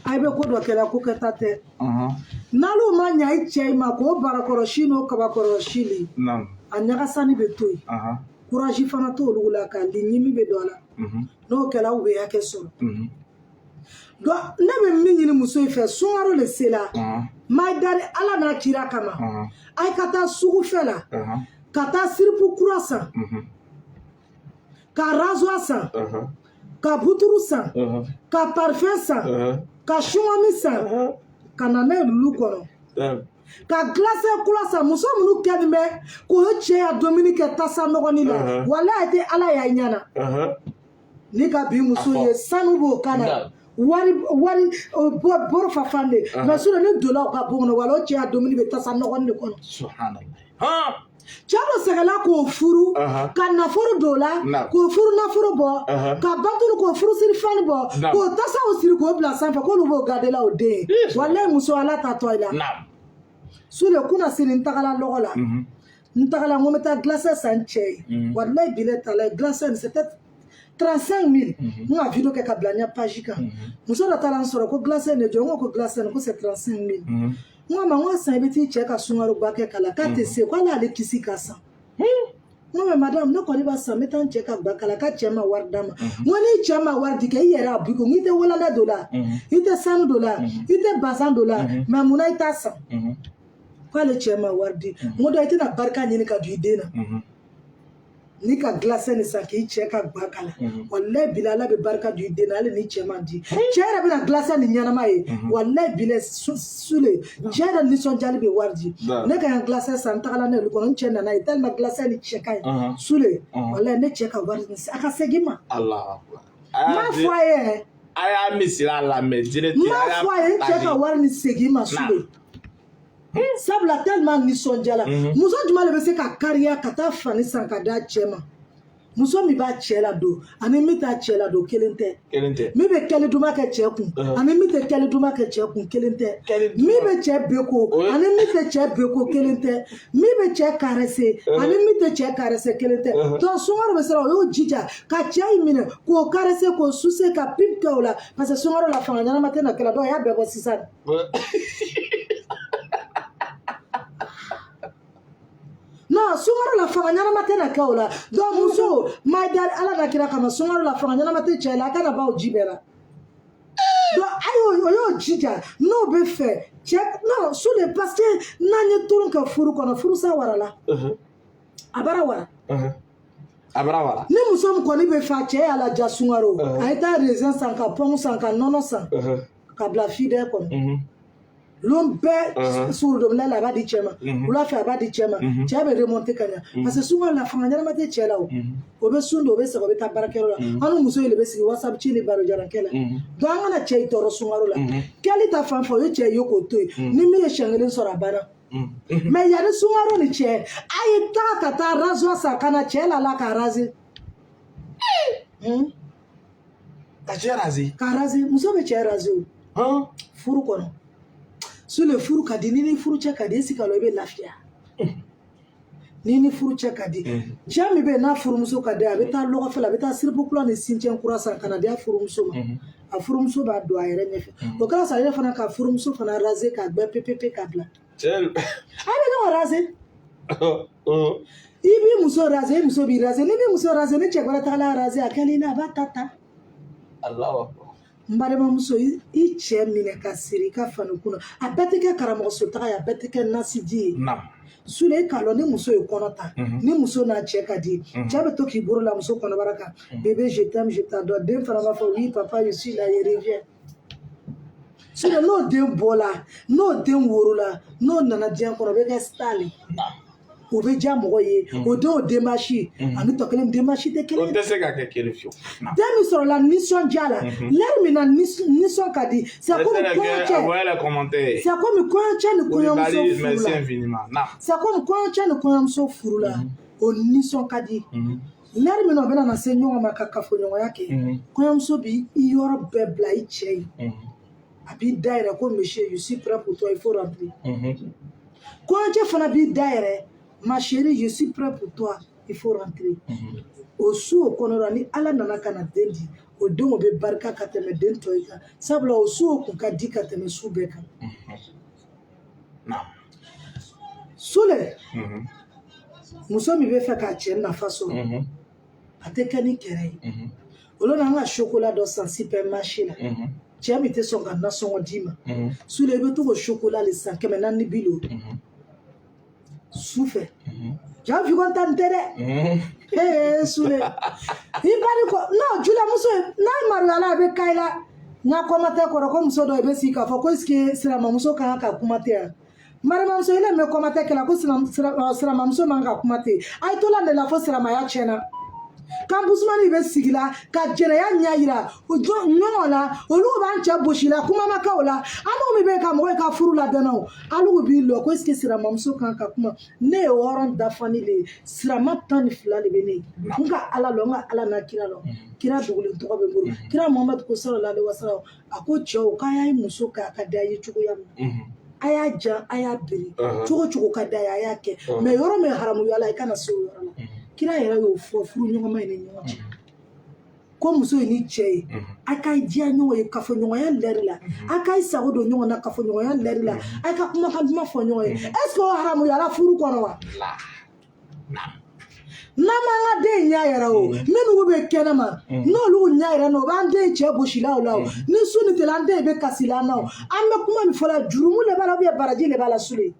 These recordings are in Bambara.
ay be ko do kala ko katate nalu ma nyai chei ma ko barakoro shino kabakoro shili anyaga sani be toy courage fana to lugula ka linyimi be dola no kala ube yake so do ne be minyi muso ife sungaro le sela my daddy ala na kira kama ay kata sugu fela kata sirpu kurasa ka razwa sa ka buturu sa ka parfum sa ka shumami sa ka nane lulu kono ka glace kulasa muso munu kedime ko che ya Dominique tasa nogoni la wala ate ala ya nyana ni ka bi muso ye sanu bo kana wari bor fa fande masula ni dola ka bonno wala che ya Dominique tasa nogoni kono subhanallah Chalo segala ko furu ka na furu dola ko furu na furu bo ka batulu ko furu siri fani bo ko tasa o siri ko bla sanfa ko lubo gadela o de wala muso ala ta toila sule kuna siri ntagala logola ntagala ngometa glace sanche wala bileta la glace c'était 35 000 nga video ke kablanya pagika muso la tala nsoro ko glace ne jongo ko glace ko c'est 35 000 moi maman ça biti cheka sungaro bake kala kate se kwa la le kisi kasa moi madame no koni ba sa metan cheka bakala ka chema wardama woni chema wardi ke yera abuko ngite wala la dollar ite $100 ite $100 mamuna ita sa kwa le chema wardi ngodo ite na barka nyini ka duidena ni ka glace ni sa ki cheka bakala wallahi bilala be barka duidena le ni chema di chera be na glace ni nyana mai wallahi bile sule chera ni son jali be wardi ne ka glace sa ntala ne lu kono chena na ital ma glace ni cheka sule wallahi ne cheka wardi aka segima Allah ma foye aya misira la me direct ma foye cheka wardi segima sule sabla tellement ni sonjala muso juma le be se ka kariya kata fani san ka da chema muso mi ba chela do ani mi ta chela do kelente mi be kele duma ka chekun ani mi te kele duma ka chekun kelente mi be che beko ani mi te che beko kelente mi be che caresse ani mi te che caresse kelente to sungaro be sera yo jija ka chai mine ko caresse ko suse ka pip ka ola parce que sungaro la fanga na matena kala do ya beko sisa no sungaro la fanga nyana matena kaola do muso my dad ala na kira kama sungaro la fanga nyana matena chela kana ba ojibera do ayo yo jija no be fe check no so le parce que nanye turun ka furu kono furu sa warala abara wara ni muso m koni be fa che ala ja sungaro aita reason sanka pon sanka nono san ka bla fide kono l'homme sur le la va di chema ou la fa va di chema chebe remonter kanya parce que souvent la fanga nyama te chela o be sundo be se ko be tabarakero la anu muso ile be si whatsapp chili baro jarankela do ngana chei toro sungaro la kali ta fan fo yo chei yoko to ni mi ye shangele sora bara mais ya de sungaro ni che ay ta razo sa kana chela la karazi ta cherazi karazi muso be cherazi furu kono sur le furu kadi nini furu cha kadi si kalo be lafia nini furu cha kadi jami be na furu muso kadi abeta logo fela beta sirpu plan ni sinchen kurasa kana dia furu muso ma a furu muso ba do ayere nefe o kala sa ile fana ka furu muso fana raze ka gbe pepepe kabla tel ale no raze ibi muso raze muso bi raze ni bi muso raze ni chekora tala raze akali na batata Allahu akbar mbarema muso I che mine ka siri ka fanu kuna abeteke karamo sultaka ya beteke nasiji nam sule kalo ni muso e konota ni muso na che ka di jabe to ki buru la muso kono baraka bébé je t'adore dem fara ma fo oui papa je suis là je reviens sule no dem bola no dem worula no nana dian kono be ka stali o be ja mogo ye o do demachi ani to kelen demachi de kelen o te se ka ke kelifio demi sur la mission jala l'air mina mission kadi c'est comme voilà commenter c'est comme koyancha ne koyamso merci infiniment na c'est comme koyancha ne koyamso furula o mission kadi l'air mina bena na senyo ma kakafo nyo yake koyamso bi yoro bebla I chei abi daire ko monsieur je suis prêt pour toi il faut rentrer koyancha fana bi daire ma chérie, je suis prêt pour toi. Il faut rentrer. Au sous au konorani ala nana kana dendi. o denw bɛ barika ka tɛmɛ den tɔ kan sabula o su kun ka di ka tɛmɛ su bɛɛ kan Sule muso min bɛ fɛ k'a cɛ nafa sɔrɔ a tɛ kɛ ni kɛrɛ ye olu n'an ka chocolat dɔ san supermarché la cɛ min tɛ sɔn ka nasɔngɔ d'i ma Sule i bɛ to k'o chocolat le san 450 su fɛ jaa fiko ta nin tɛ dɛ Sule i bari ko non Jula muso n'a mariala a bɛ ka i la n ka kuma tɛ kɔrɔ ko muso dɔ i bɛ sigi k'a fɔ ko est-ce que siramamuso kan ka kuma tɛ yan marimamuso ile mɛ kuma tɛ kɛla ko siramamuso man ka kuma tɛ a ye to la de la fo siramaya tiɲɛna kan busumani bɛ sigi la ka jɛnɛya ɲɛ yira ɲɔgɔn na olu b'an cɛ bosi la kuma ma kɛ o la an'u min bɛ ka mɔgɔ ka furu labɛnna o alu b'i lɔ ko est-ce que siramamuso kan ka kuma ne ye hɔrɔn dafani de ye sirama 12 de bɛ ne ye n ka ala lɔ n ka ala n'a kira lɔ kira dogolen tɔgɔ bɛ n bolo kira Muhamadu ko sallallahu alaihi wasallam a ko cɛw k'a y'a ye muso k'a ka da ye cogoya min a y'a jan a y'a biri cogo cogo ka da ye a y'a kɛ mɛ yɔrɔ min haramuya la i kana se o yɔrɔ la kira yɛrɛ y'o fɔ furu ɲɔgɔnma in ni ɲɔgɔn cɛ ko muso ye ni cɛ ye a ka diya ɲɔgɔn ye kafoɲɔgɔnya lɛri la a ka sago don ɲɔgɔn na kafoɲɔgɔnya lɛri la a ka kumakan duman fɔ ɲɔgɔn ye est-ce que o haramuya la furu kɔnɔ wa n'an m'an ka den ɲɛ yɛrɛ o minnu bɛ kɛnɛma n'olu ɲɛ yɛrɛ n'o b'an den cɛ gosila o la o ni su ni tile an den bɛ kasila an na o an bɛ kuma min fɔ la jurumu de b'a la ou baraji de b'a la Sule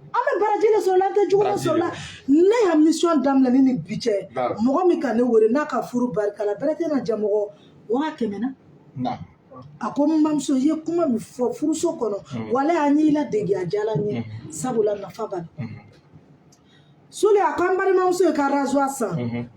an bɛ baraji de sɔrɔ la an tɛ juguman sɔrɔ la ne ya mission daminɛ ni bi cɛ mɔgɔ min ka ne wele n'a ka furu barika la bɛrɛ tɛ na ja mɔgɔ 100 na a ko n bamuso i ye kuma min fɔ furuso kɔnɔ wala an y'i ladege a diyala n ye sabula nafa b'a la Sule a ko an balimamuso ye ka rasoir san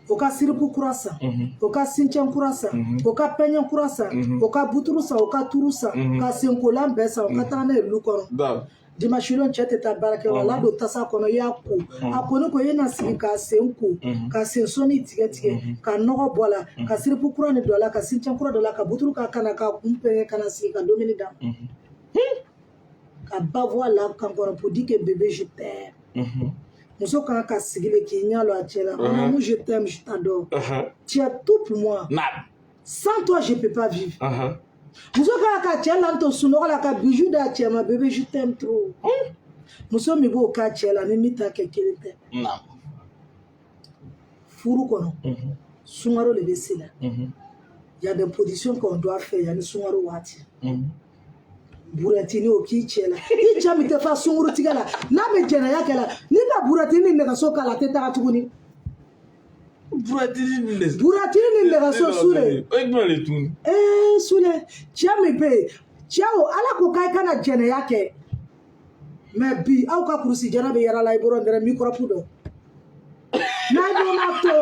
o ka siripu kura san o ka sincɛn kura san o ka pɛɲɛ kura san o ka buturu san o ka turu san ka senkolan bɛɛ san o ka taa n'a ye lu kɔnɔ dimanche don cɛ tɛ taa baarakɛyɔrɔ la don tasa kɔnɔ i y'a ko a ko ne ko i na sigi k'a sen ko ka sen sɔni tigɛ tigɛ ka nɔgɔ bɔ a la ka siripu kura ni don a la ka sincɛn kura don a la ka buturu k'a kana ka kun pɛŋɛ ka na sigi ka dumuni da ka ba voix la kan kɔrɔ pour dire que bébé je t'aime muso kan ka sigi le k'i ɲɛ lɔ a cɛ la mon amour je t'aime je t'adore tu es tout pour moi sans toi je peux pas vivre muso kan ka cɛ lanto sunɔgɔ la ka bijou d'a cɛ ma bébé je t'aime trop muso min b'o k'a cɛ la ni min ta kɛ kelen tɛ furu kɔnɔ sunkaro de bɛ se la y a des positions qu'on doit faire yanni sunkaro waati buratini o k'i cɛ la i cɛ min tɛ fa sunkuru tigɛ la n'a bɛ jɛnɛya kɛ la n'i ka buratini nɛgɛso k'a la a tɛ taga tuguni buratini ni nɛgɛso Sule Sule cɛ min bɛ yen cɛw ala ko k'a kana jɛnɛya kɛ mɛ bi aw ka kurusi jara bɛ yɛrɛ la i bɔra ndɛrɛ microbe dɔ n'a dɔn ma to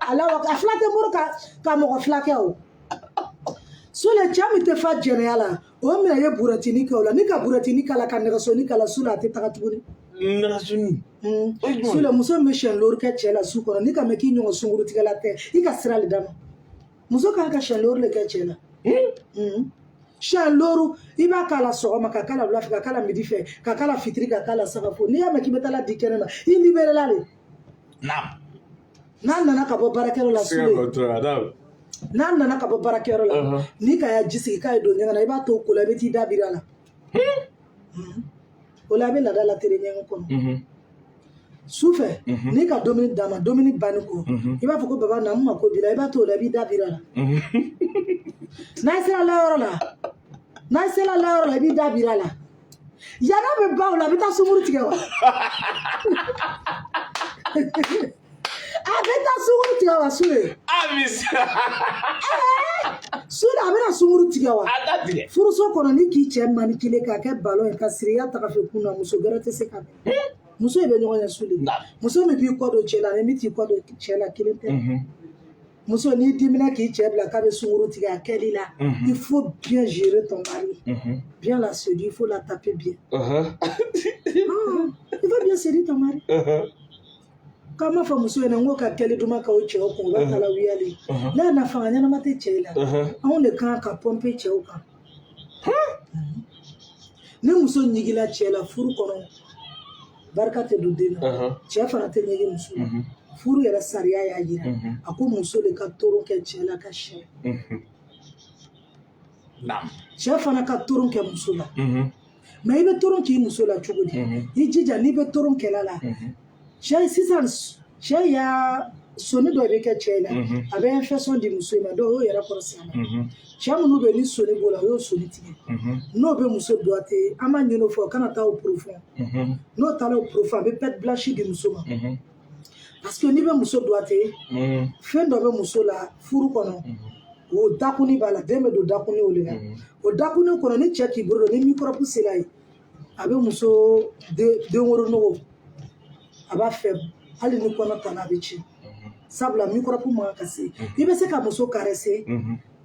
ala a fila tɛ muru ka mɔgɔ fila kɛ o Sule cɛ min tɛ fa jɛnɛya la o minɛ ye buratini kɛ o la ni ka buratini k'a la ka nɛgɛsoni k'a la Sule a tɛ taga tuguni Sule muso min bɛ siyɛn lori kɛ cɛ la su kɔnɔ ni ka mɛn k'i ɲɔgɔn sunkuru tigɛla tɛ i ka sira le d'a ma muso kan ka siyɛn lori le kɛ cɛ la siyɛn lori i b'a k'a la sɔgɔma ka k'a la wula fɛ ka k'a la midi fɛ ka k'a la fitiri ka k'a la sagafo n'i y'a mɛn k'i bɛ taa la di kɛnɛ ma i libéré la de n'a nana ka bɔ baarakɛyɔrɔ la Sule n'a nana ka bɔ baarakɛyɔrɔ la n'i ka ya ji sigi k'a ye don ɲɛgɛn na i b'a to ko la i bɛ t'i da biri a la o la a bɛ laada la tere ɲɛgɛn kɔnɔ su fɛ n'i ka dumuni d'a ma dumuni banni ko i b'a fɔ ko baba na n ma ko bi la i b'a to o la i b'i da biri a la n'a sera layɔrɔ la i b'i da biri a la yana bɛ ba o la a bɛ taa sunkuru tigɛ wa a bɛ taa sunkuru tigɛ wa Sule Sule a bɛna sunkuru tigɛ wa furuso kɔnɔ ni k'i cɛ manipulé k'a kɛ ballon ye ka siriya taga fɛ kun na muso gɛrɛ tɛ se ka bɛn muso bɛ ɲɔgɔn ɲɛ Sule muso min b'i kɔ don cɛ la ni min t'i kɔ don cɛ la kelen tɛ muso n'i dimina k'i cɛ bila k'a bɛ sunkuru tigɛ a kɛli la il faut bien gérer ton mari bien la séduire il faut la taper bien il faut bien séduire ton mari k'a ma fɔ muso ɲɛna n ko ka kɛli duman kɛ o cɛw kun u b'a kala wiyali n'a nafa ɲɛnama tɛ cɛ la anw de kan ka pɔmpe cɛw kan ni muso ɲigila cɛ la furu kɔnɔ barika tɛ don den na cɛ fana tɛ ɲigi muso la furu yɛrɛ sariya y'a yira a ko muso de ka toron kɛ cɛ la ka sɛ cɛ fana ka toron kɛ muso la mais i bɛ toron k'i muso la cogo di i jija n'i bɛ toron kɛlɛ la cɛ sisan cɛ y'a soni dɔ bɛ kɛ cɛ la a bɛ infection di muso in ma dɔw y'o yɛrɛ kɔrɔsi a la cɛ minnu bɛ ni soni b'o la o y'o soni tigɛ n'o bɛ muso doigté an b'a ɲini o fɛ o kana taa o profond n'o taara o profond a bɛ perte blanche di muso ma parce que n'i bɛ muso doigté fɛn dɔ bɛ muso la furu kɔnɔ o dakuni b'a la den bɛ don dakuni o de la o dakuni kɔnɔ ni cɛ k'i bolo don ni microbe sera yen a bɛ muso den wolonogo a b'a fɛ hali ni kɔnɔ tana a bɛ ci sabula microbe man ka se i bɛ se ka muso caresser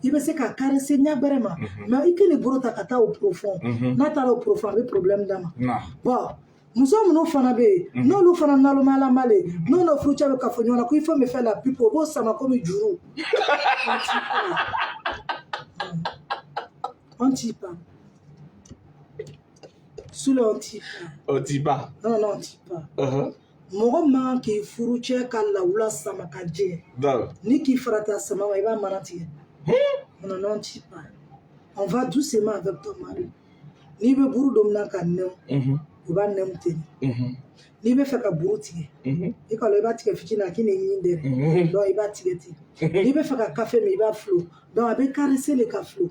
i bɛ se ka caresser ɲɛ bɛrɛ ma mais i k'i ni bolo ta ka taa o profond n'a taara o profond a bɛ problème d'a ma bon muso minnu fana bɛ yen n'olu fana nalomayalama le n'o n'o furucɛ bɛ kafo ɲɔgɔn na ko il faut me faire la pipe o b'o sama komi juru on t'y parle Sule on t'y parle on t'y parle non on t'y parle mɔgɔ man k'i furucɛ ka lawula sama ka jɛ ni k'i farata sama ma i b'a mana tigɛ non on t'y parle on va doucement avec ton mari n'i bɛ buru don min na ka nɛmu u b'a nɛmu ten n'i bɛ fɛ ka buru tigɛ i ka i b'a tigɛ fitinin a k'i ni ɲin dɛrɛ donc i b'a tigɛ ten n'i bɛ fɛ ka kafe min i b'a filo donc a bɛ caresser le ka filo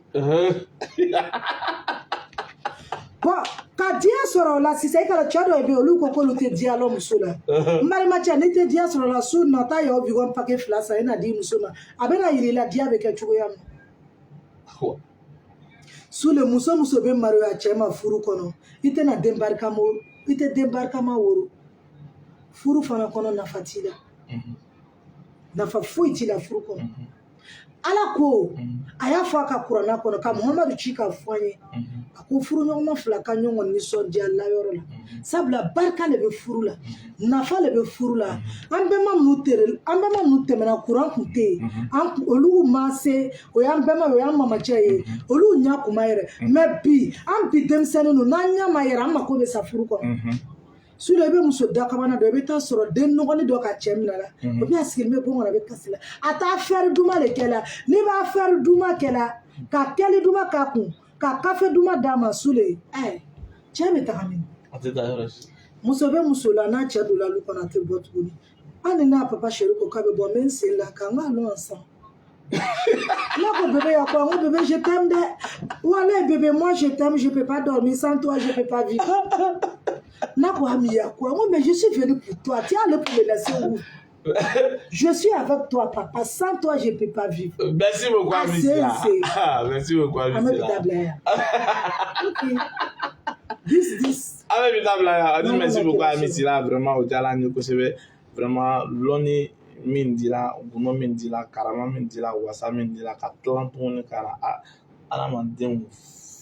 bon ka diya sɔrɔ o la sisan i ka cɛ dɔw bɛ yen olu ko k'olu tɛ diya la muso la n balimacɛ n'i tɛ diya sɔrɔ o la su nata y'aw bigɔn paquet 2 san i na di muso ma a bɛna yir'i la diya bɛ kɛ cogoya min Sule muso muso bɛ maloya cɛ ma furu kɔnɔ i tɛna den barikama woro furu fana kɔnɔ nafa t'i la nafa foyi t'i la furu kɔnɔ Ala ko a y'a fɔ a ka kuranna kɔnɔ ka Muhamadu ci ka fɔ an ye a ko furuɲɔgɔnma fila ka ɲɔgɔn nisɔndiya layɔrɔ la sabula barika le bɛ furu la nafa le bɛ furu la an bɛma minnu tɛmɛna kuran kun tɛ yen olu ma se o y'an bɛma o y'an mamacɛ ye olu ɲa kuma yɛrɛ mais bi an bi denmisɛnnin ninnu n'an ɲa ma yɛrɛ an mako bɛ sa furu kɔnɔ Sule i bɛ muso dakabana dɔ i bɛ taa sɔrɔ den nɔgɔnin dɔ ka cɛ minɛ la o bɛ sigilen bɛ bon kɔnɔ a bɛ kasi la a t'a fɛri duman de kɛ la n'i b'a fɛri duman kɛ la ka kɛli duman k'a kun ka kafe duman d'a ma Sule cɛ bɛ taga min muso bɛ muso la n'a cɛ don la olu kɔnɔ a tɛ bɔ tuguni hali n'a papa chéri ko k'a bɛ bɔ n bɛ n sen la k'an ka allons ensemble Là, bébé, il y a quoi? Moi, bébé, je t'aime. Voilà, bébé, moi, je t'aime. Je ne peux pas dormir sans toi. Je ne peux pas vivre. Là, quoi, il y a quoi? Moi, mais je suis venue pour toi. Tu es allé pour me laisser où? Je suis avec toi, papa. Sans toi, je ne peux pas vivre. Merci beaucoup, Amisila. Merci beaucoup, Amisila. Ok. This. Merci beaucoup, Amisila. Vraiment, au Jalani, vraiment, l'onni. Min dila guno min dila karama min dila wasa min dila ka tilan tuguni ka adamadenw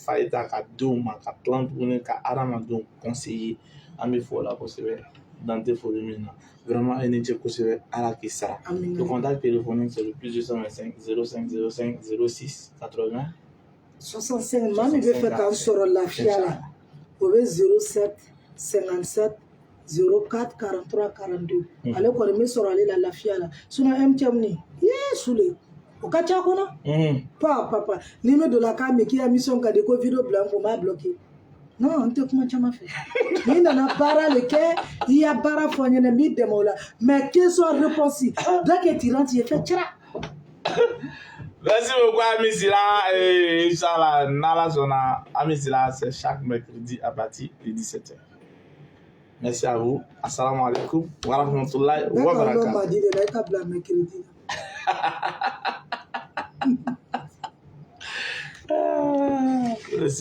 fayita ka denw ma ka tilan tuguni ka adamadenw conseiller an bɛ fɔ o la kosɛbɛ dan tɛ foli min na vraiment e ni ce kosɛbɛ ala k'i sara le contact téléphonique c'est le plus 225 05 05 06 80 65 maa min bɛ fɛ k'an sɔrɔ lafiya la o bɛ 07 57 04 43 42 ale kɔni bɛ sɔrɔ ale la lafiya la sinon MTM ni Sule o ka ca kɔnɔ papa ni me don la k'a mɛn k'i ya mission ka di ko video bila n kun b'a bloqué non n tɛ kuma caman fɛ n'i nana baara le kɛ i ya baara fɔ n ɲɛna n b'i dɛmɛ o la mais question réponse dès que tu rentres il fait tira. Merci beaucoup Amisila et Inch'Allah n'Allah sɔnna Amisila c'est chaque mercredi à partir de 17h. Merci à vous. Assalamu alaikum wa rahmatullahi wa barakatuh.